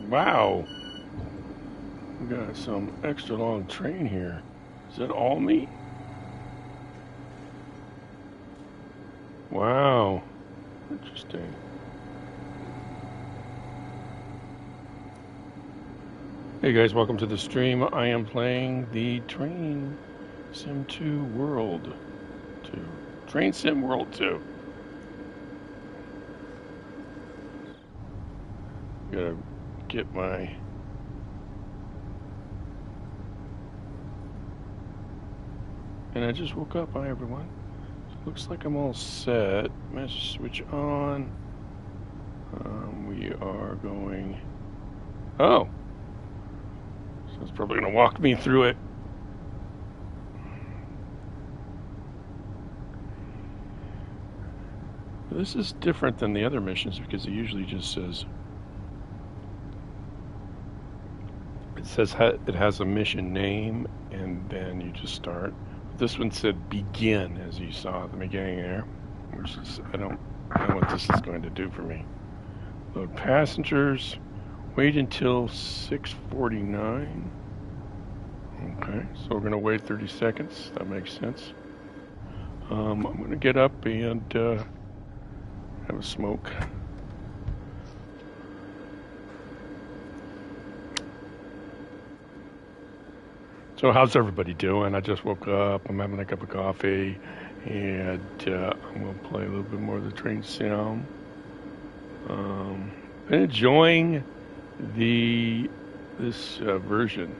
Wow. We got some extra long train here. Is that all me? Wow. Interesting. Hey guys, welcome to the stream. I am playing the Train Sim 2 World 2. Train Sim World 2. Gotta get my... And I just woke up. Hi everyone. Looks like I'm all set. Message switch on. We are going... Oh! So it's probably going to walk me through it. This is different than the other missions because it usually just says... It says it has a mission name and then you just start. This one said begin, as you saw at the beginning there, which is, I don't know what this is going to do for me. Load passengers, wait until 6:49. Okay, so we're going to wait 30 seconds. That makes sense. I'm going to get up and have a smoke. So how's everybody doing? I just woke up. I'm having a cup of coffee, and I'm going to play a little bit more of the Train Sim. Been enjoying this version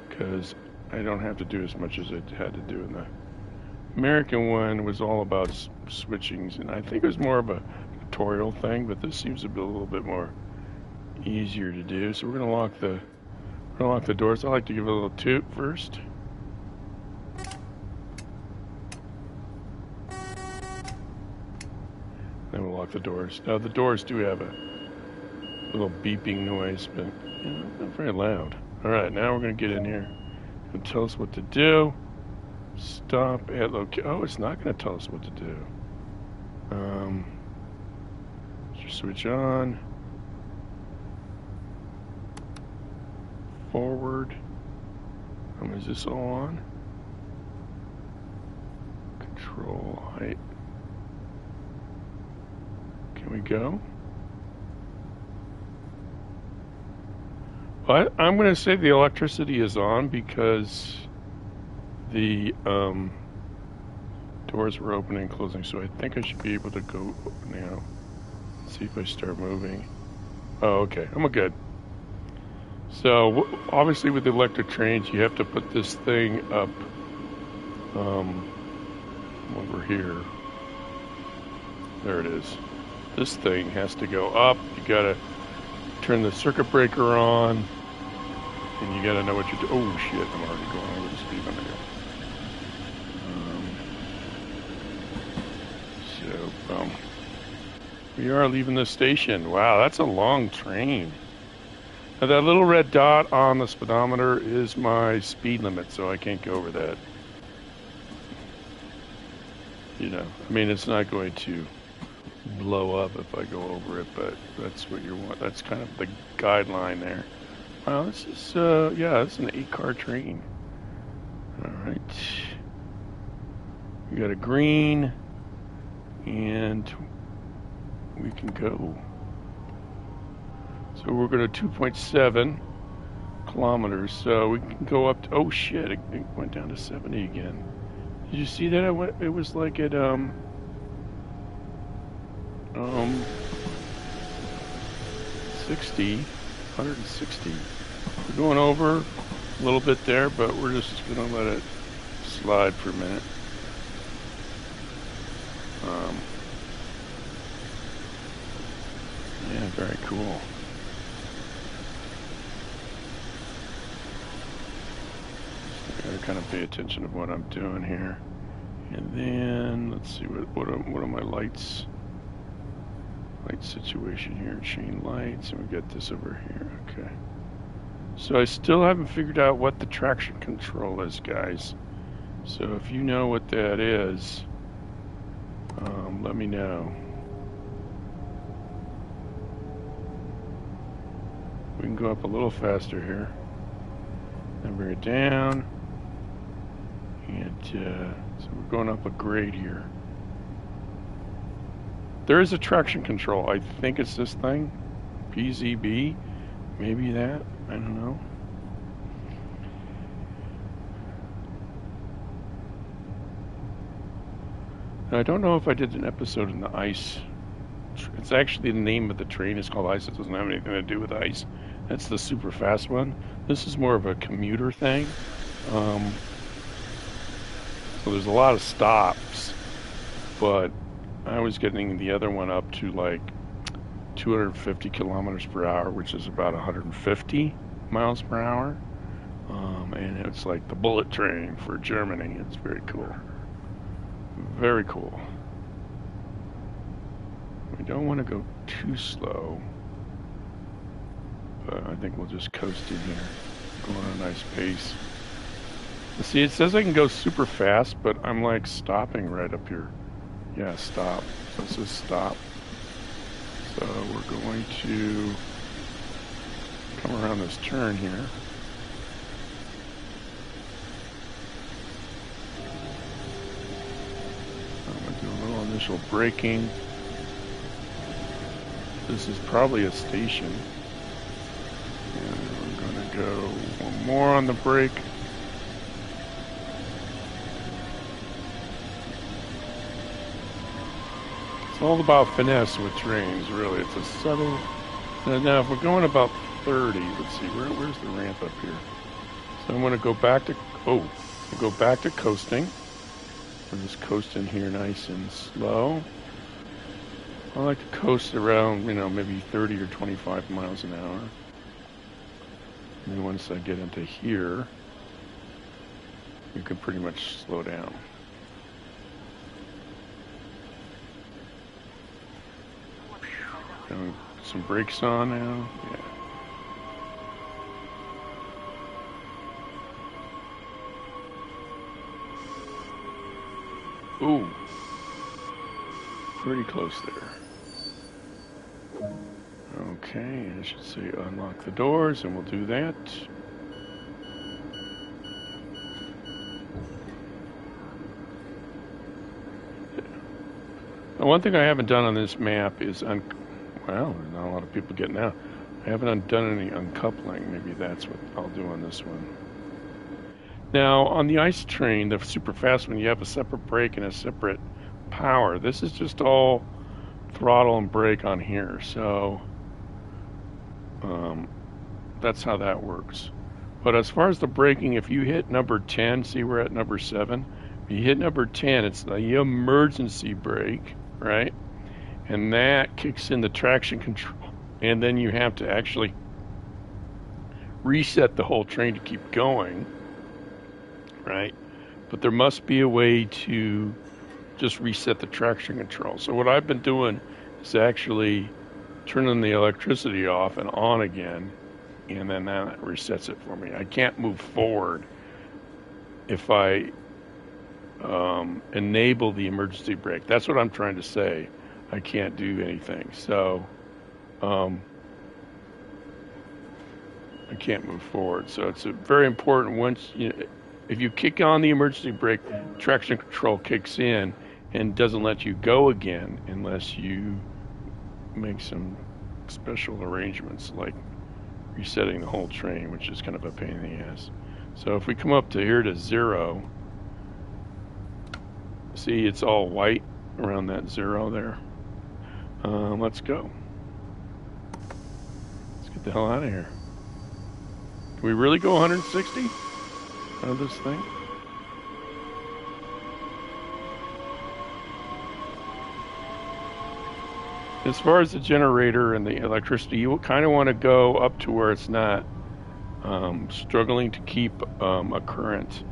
because I don't have to do as much as I had to do in the American one. Was all about switchings, and I think it was more of a tutorial thing, but this seems to be a little bit more easier to do. So we're going to lock the doors. I like to give it a little toot first. Then we'll lock the doors. Now the doors do have a little beeping noise, but not very loud. All right, now we're going to get in here and tell us what to do. Stop at location. Oh, it's not going to tell us what to do. Just switch on. Forward. Is this all on? Control height. Can we go? Well, I'm going to say the electricity is on because the doors were opening and closing, so I think I should be able to go now. Let's see if I start moving. Oh, okay. I'm good. So, obviously with the electric trains, you have to put this thing up over here. There it is. This thing has to go up. You gotta turn the circuit breaker on, and you gotta know what you're doing. Oh shit, I'm already going over the speed limit here. So, we are leaving the station. Wow, that's a long train. Now that little red dot on the speedometer is my speed limit, so I can't go over that. You know, I mean, it's not going to blow up if I go over it, but that's what you want. That's kind of the guideline there. Wow, this is, yeah, it's an 8-car train. All right. We got a green, and we can go. So we're going to 2.7 kilometers. So we can go up to, oh shit, it went down to 70 again. Did you see that? It was like at 160. We're going over a little bit there, but we're just going to let it slide for a minute. Yeah, very cool. I gotta kind of pay attention to what I'm doing here. And then let's see what are my lights? Light situation here, chain lights, and we got this over here. Okay. So I still haven't figured out what the traction control is, guys. So if you know what that is, let me know. We can go up a little faster here. Then bring it down. And so we're going up a grade here. There is a traction control. I think it's this thing. PZB. Maybe that. I don't know. Now, I don't know if I did an episode in the ice. It's actually the name of the train is called ice. It doesn't have anything to do with ice. That's the super fast one. This is more of a commuter thing. So there's a lot of stops, but I was getting the other one up to like 250 kilometers per hour, which is about 150 miles per hour. And it's like the bullet train for Germany. It's very cool. Very cool. We don't want to go too slow, but I think we'll just coast in here, go on a nice pace. See, it says I can go super fast, but I'm like stopping right up here. Yeah, stop. So it says stop. So we're going to come around this turn here. I'm going to do a little initial braking. This is probably a station. And we're going to go one more on the brake. It's all about finesse with trains, really. It's a subtle. Now, if we're going about 30, let's see, where's the ramp up here? So I'm going to go back to, go back to coasting. I'm just coasting here nice and slow. I like to coast around, maybe 30 or 25 miles an hour. And then once I get into here, you can pretty much slow down. Put some brakes on now. Yeah. Ooh. Pretty close there. Okay, I should say unlock the doors, and we'll do that. Now, one thing I haven't done on this map is well, there's not a lot of people getting out. I haven't done any uncoupling. Maybe that's what I'll do on this one. Now, on the ice train, the super fast one, you have a separate brake and a separate power. This is just all throttle and brake on here. So that's how that works. But as far as the braking, if you hit number 10, see we're at number 7. If you hit number 10, it's the emergency brake, right? And that kicks in the traction control. And then you have to actually reset the whole train to keep going, right? But there must be a way to just reset the traction control. So what I've been doing is actually turning the electricity off and on again, and then that resets it for me. I can't move forward if I enable the emergency brake. That's what I'm trying to say. I can't do anything. So I can't move forward. So it's very important if you kick on the emergency brake, traction control kicks in and doesn't let you go again unless you make some special arrangements like resetting the whole train, which is kind of a pain in the ass. So if we come up to here to 0, see it's all white around that 0 there. Let's go. Let's get the hell out of here. Can we really go 160 on this thing? As far as the generator and the electricity, you kind of want to go up to where it's not struggling to keep a current.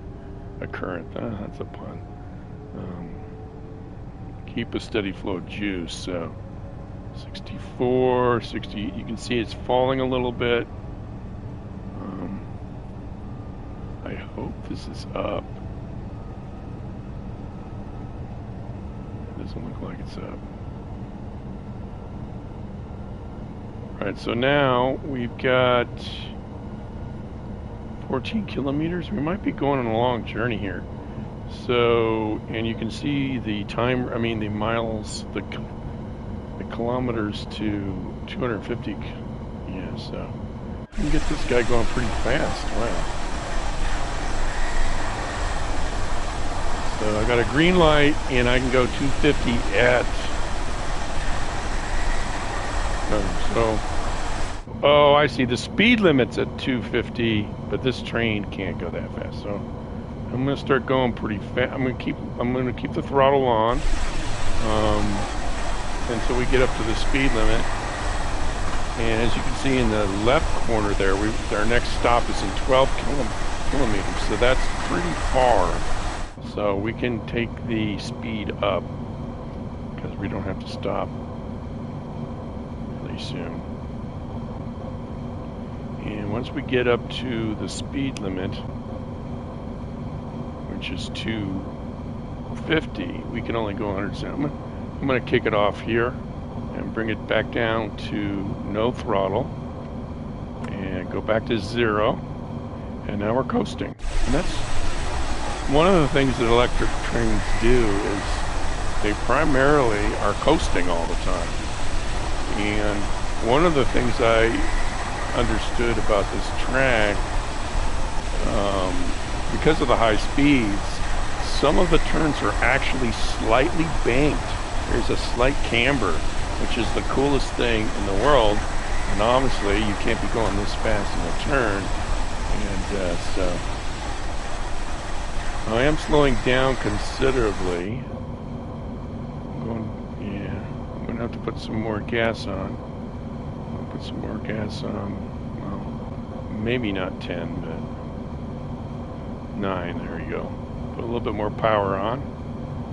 That's a pun. Keep a steady flow of juice. So 64, 60. You can see it's falling a little bit. this is up. It doesn't look like it's up. Alright, so now we've got 14 kilometers. We might be going on a long journey here. So, and you can see the time, the miles, the kilometers to 250. Yeah, so I can get this guy going pretty fast. Wow. So I got a green light and I can go 250 at oh, I see. The speed limit's at 250, but this train can't go that fast. So I'm gonna start going pretty fast. I'm gonna keep the throttle on until we get up to the speed limit. And as you can see in the left corner there, our next stop is in 12 kilometers. So that's pretty far. So we can take the speed up because we don't have to stop really soon. And once we get up to the speed limit, which is 250, we can only go 100. I'm going to kick it off here and bring it back down to no throttle and go back to 0. And now we're coasting. And that's one of the things that electric trains do is they primarily are coasting all the time. And one of the things I understood about this track, because of the high speeds, some of the turns are actually slightly banked. There's a slight camber, which is the coolest thing in the world. And obviously, you can't be going this fast in a turn. And so I am slowing down considerably. I'm going to have to put some more gas on. I'll put some more gas on. Well, maybe not 10, but 9. There you go. Put a little bit more power on.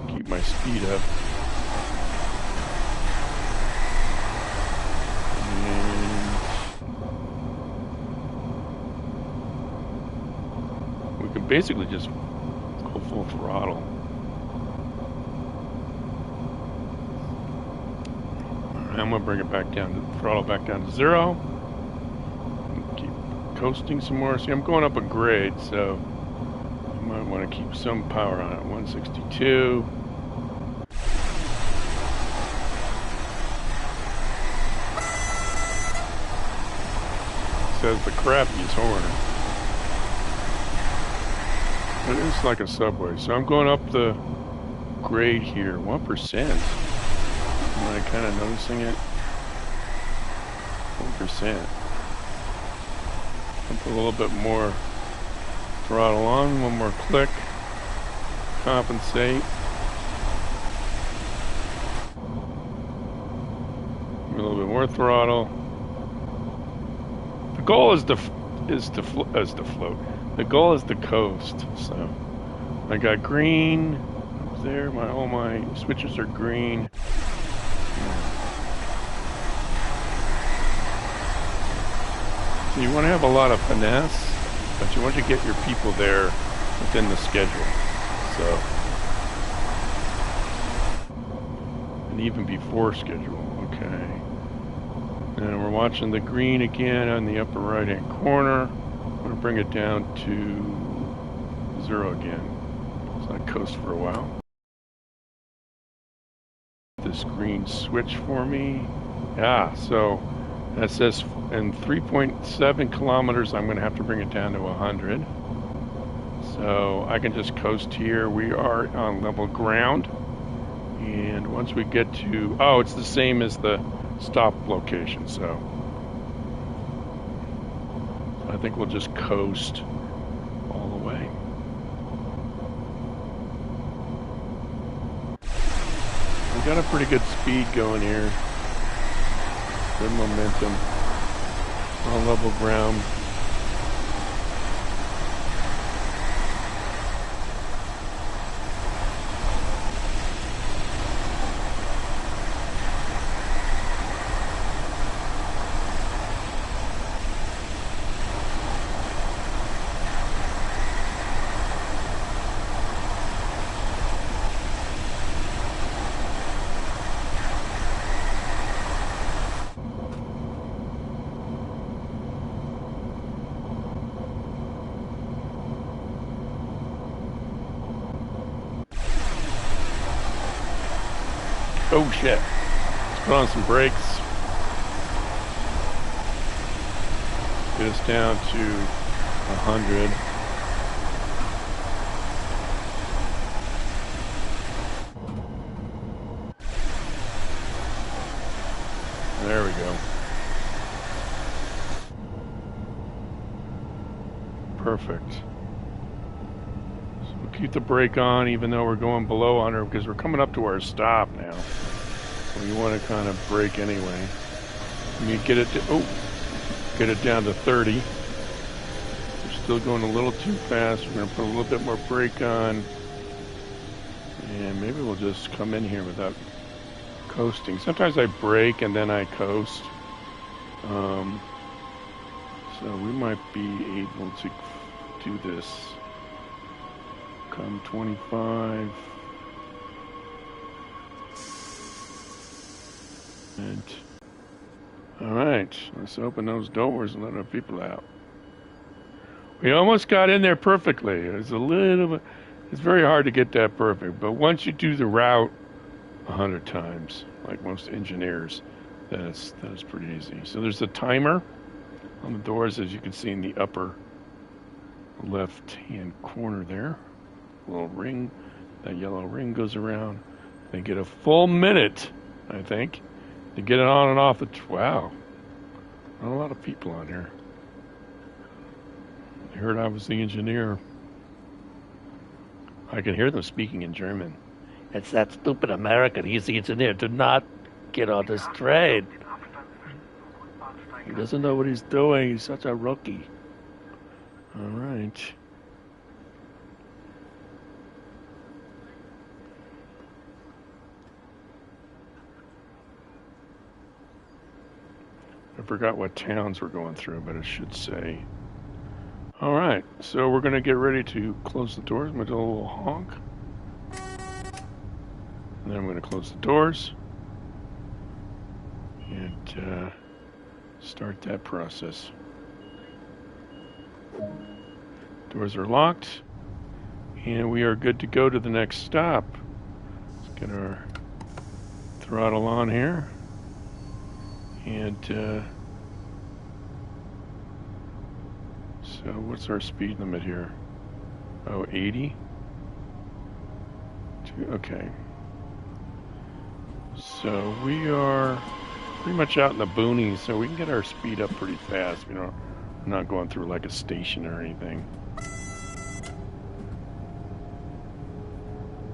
Keep my speed up. And we can basically just go full throttle. I'm going to bring it back down to the throttle back down to 0. Keep coasting some more. See, I'm going up a grade, so I might want to keep some power on it. 162. It says the crappiest horn. But it's like a subway. So I'm going up the grade here. 1%. Am I kind of noticing it? 1%. I'll put a little bit more throttle on. One more click. Compensate. A little bit more throttle. The goal is to float. The goal is to coast. So I got green up there. All my switches are green. So you want to have a lot of finesse, but you want to get your people there within the schedule. So, and even before schedule. Okay. And we're watching the green again on the upper right-hand corner. I'm going to bring it down to 0 again. So I coast for a while. This green switch for me. Yeah, so that says in 3.7 kilometers, I'm going to have to bring it down to 100. So I can just coast here. We are on level ground. And once we get to, oh, it's the same as the stop location. So I think we'll just coast all the way. We got a pretty good speed going here. Good momentum on level ground. Oh shit. Let's put on some brakes. Get us down to 100. There we go. Perfect. So we'll keep the brake on even though we're going below 100 because we're coming up to our stop now. We want to kind of brake anyway. When you get it to, get it down to 30. We're still going a little too fast. We're going to put a little bit more brake on. And maybe we'll just come in here without coasting. Sometimes I brake and then I coast. So we might be able to do this. Come 25. And all right, let's open those doors and let our people out. We almost got in there perfectly. It's a little bit, it's very hard to get that perfect, but once you do the route 100 times, like most engineers, then it's pretty easy. So there's a timer on the doors, as you can see in the upper left-hand corner there. A little ring, that yellow ring goes around. They get a full minute, I think, to get it on and off. Wow, not a lot of people on here. They heard I was the engineer. I can hear them speaking in German. It's that stupid American. He's the engineer. Do not get on this train. He doesn't know what he's doing. He's such a rookie. All right. I forgot what towns we're going through, but it should say. All right, so we're going to get ready to close the doors. I'm going to do a little honk. And then I'm going to close the doors and start that process. Doors are locked, and we are good to go to the next stop. Let's get our throttle on here. And so what's our speed limit here? Oh, 80? Okay. So we are pretty much out in the boonies, so we can get our speed up pretty fast. You know, we're not going through like a station or anything.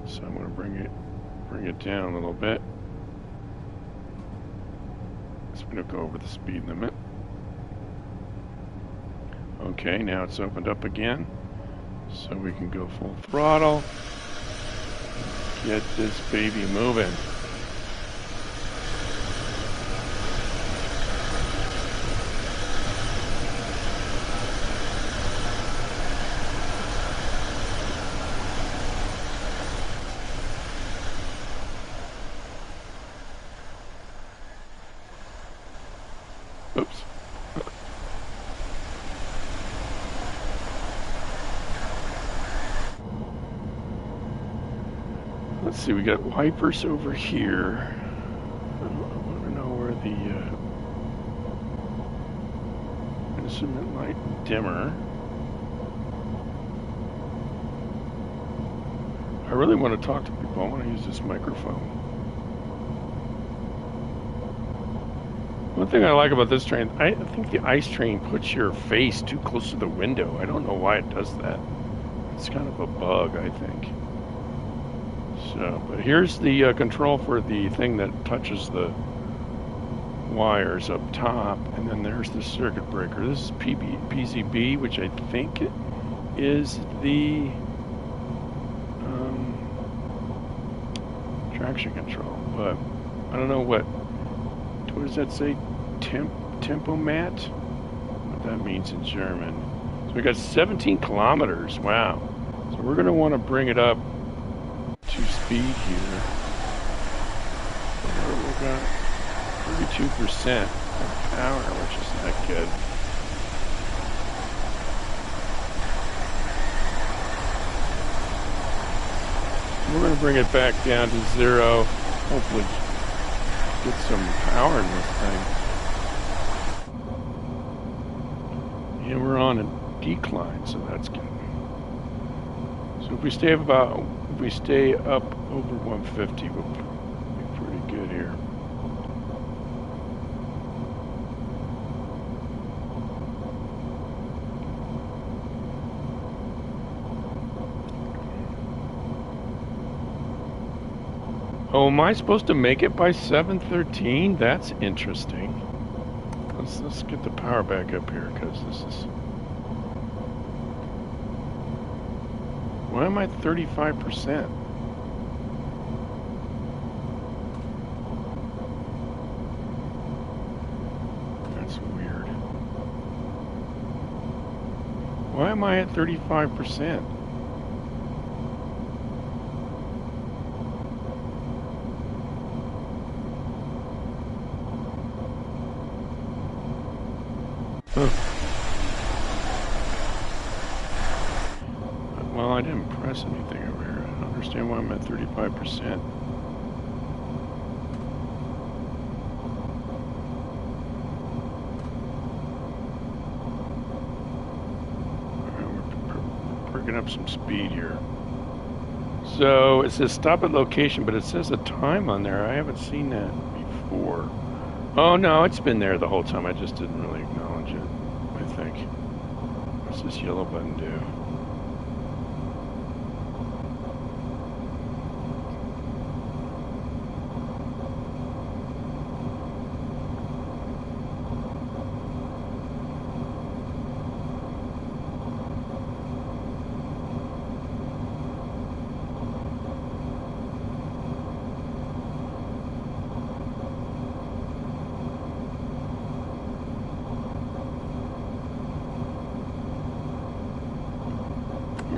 So I'm going to bring it down a little bit. So we're going to go over the speed limit. Okay, now it's opened up again. So we can go full throttle. Get this baby moving. Oops. Let's see, we got wipers over here. I want to know where the instrument light dimmer. I really want to talk to people. I want to use this microphone. One thing I like about this train, I think the ice train puts your face too close to the window. I don't know why it does that. It's kind of a bug, I think. So, but here's the control for the thing that touches the wires up top, and then there's the circuit breaker. This is PCB, which I think is the traction control, but I don't know what does that say? Tempomat? What that means in German. So we got 17 kilometers. Wow. So we're going to want to bring it up to speed here. We've got 32% of power, which is not good. We're going to bring it back down to 0. Hopefully get some power in this thing. And we're on a decline, so that's good. So if we stay up over 150, we'll be pretty good here. Oh, am I supposed to make it by 7:13? That's interesting. Let's get the power back up here, because this is... Why am I at 35%? That's weird. Why am I at 35%? Well, I didn't press anything over here. I don't understand why I'm at 35%. We're picking up some speed here. So it says stop at location, but it says a time on there. I haven't seen that before. Oh no, it's been there the whole time. I just didn't really acknowledge it, I think. What's this yellow button do?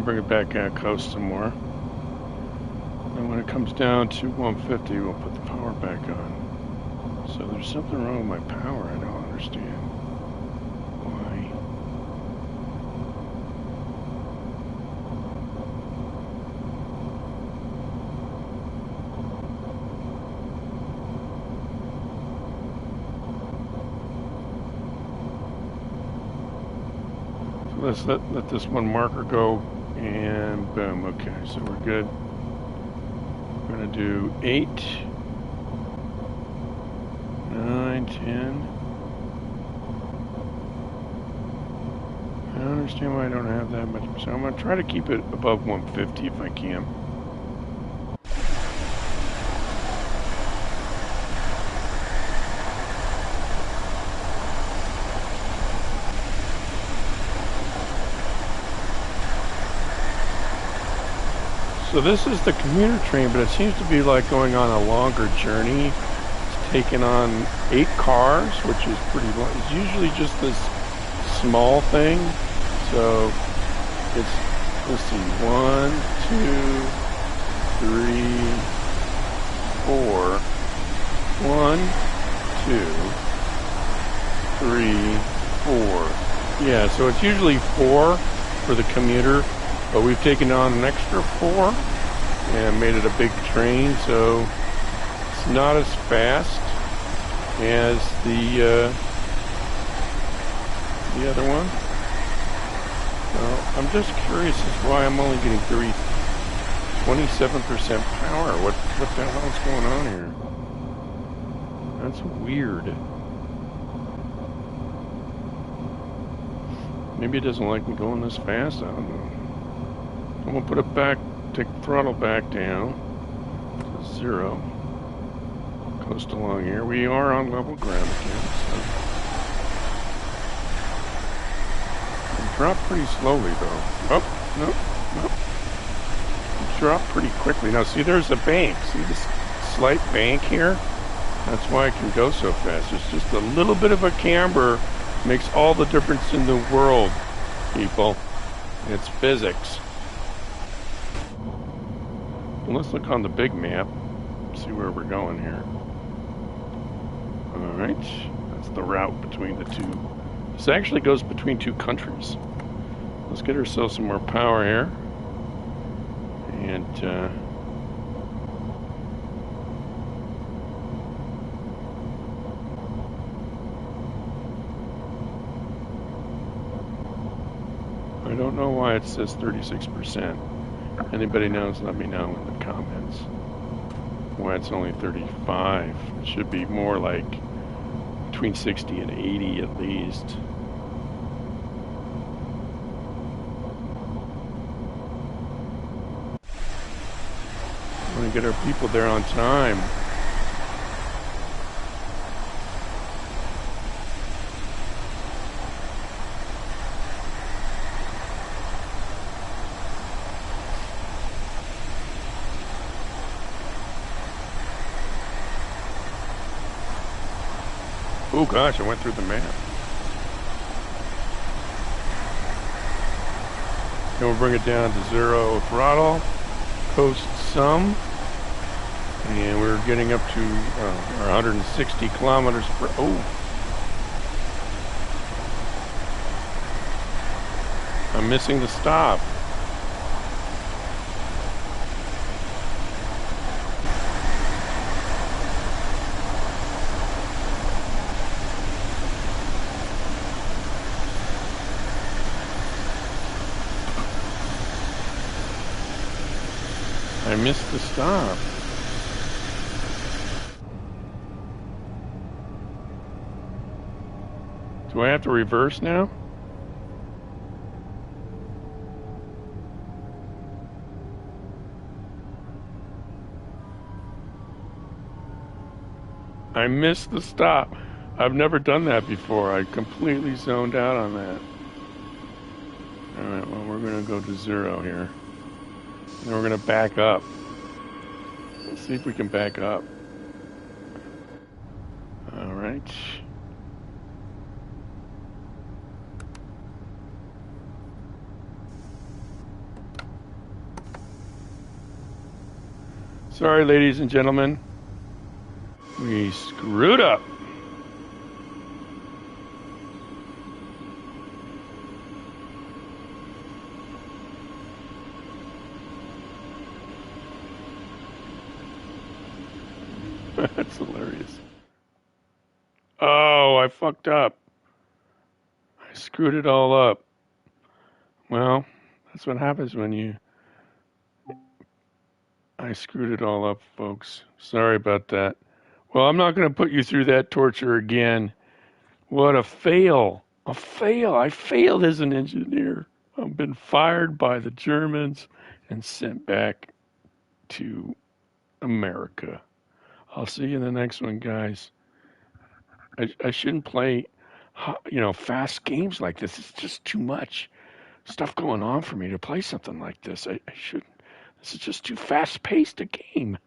Bring it back coast some more. And when it comes down to 150, we'll put the power back on. So there's something wrong with my power. I don't understand why. So let's let this one marker go. And boom, okay, so we're good. We're gonna do 8, 9, 10. I don't understand why I don't have that much. So I'm gonna try to keep it above 150 if I can. So this is the commuter train, but it seems to be like going on a longer journey. It's taking on 8 cars, which is pretty long. It's usually just this small thing. So it's, let's see, 1, 2, 3, 4. 1, 2, 3, 4. Yeah, so it's usually 4 for the commuter. But we've taken on an extra 4 and made it a big train, so it's not as fast as the other one. So I'm just curious as to why I'm only getting 27% power. What the hell is going on here? That's weird. Maybe it doesn't like me going this fast. I don't know. I'm going to put it back, take the throttle back down to 0. Coast along here. We are on level ground again, so. Drop pretty slowly though. Oh, no. Drop pretty quickly. Now see, there's a bank. See this slight bank here? That's why I can go so fast. It's just a little bit of a camber makes all the difference in the world, people. It's physics. Well, let's look on the big map, see where we're going here. Alright, that's the route between the two. This actually goes between 2 countries. Let's get ourselves some more power here. And don't know why it says 36%. Anybody knows, let me know in the comments why it's only 35. It should be more like between 60 and 80 at least. I want to get our people there on time. Oh gosh, I went through the map. And we'll bring it down to 0 throttle, coast some, and we're getting up to our 160 kilometers per. Oh, I'm missing the stop. I missed the stop. Do I have to reverse now? I missed the stop. I've never done that before. I completely zoned out on that. Alright, well, we're going to go to 0 here. And we're going to back up. Let's see if we can back up. Alright. Sorry, ladies and gentlemen. We screwed up. That's hilarious. Oh, I fucked up. I screwed it all up. Well, that's what happens when I screwed it all up, folks. Sorry about that. Well, I'm not going to put you through that torture again. What a fail. A fail. I failed as an engineer. I've been fired by the Germans and sent back to America. I'll see you in the next one, guys. I shouldn't play, fast games like this. It's just too much stuff going on for me to play something like this. I shouldn't. This is just too fast-paced a game.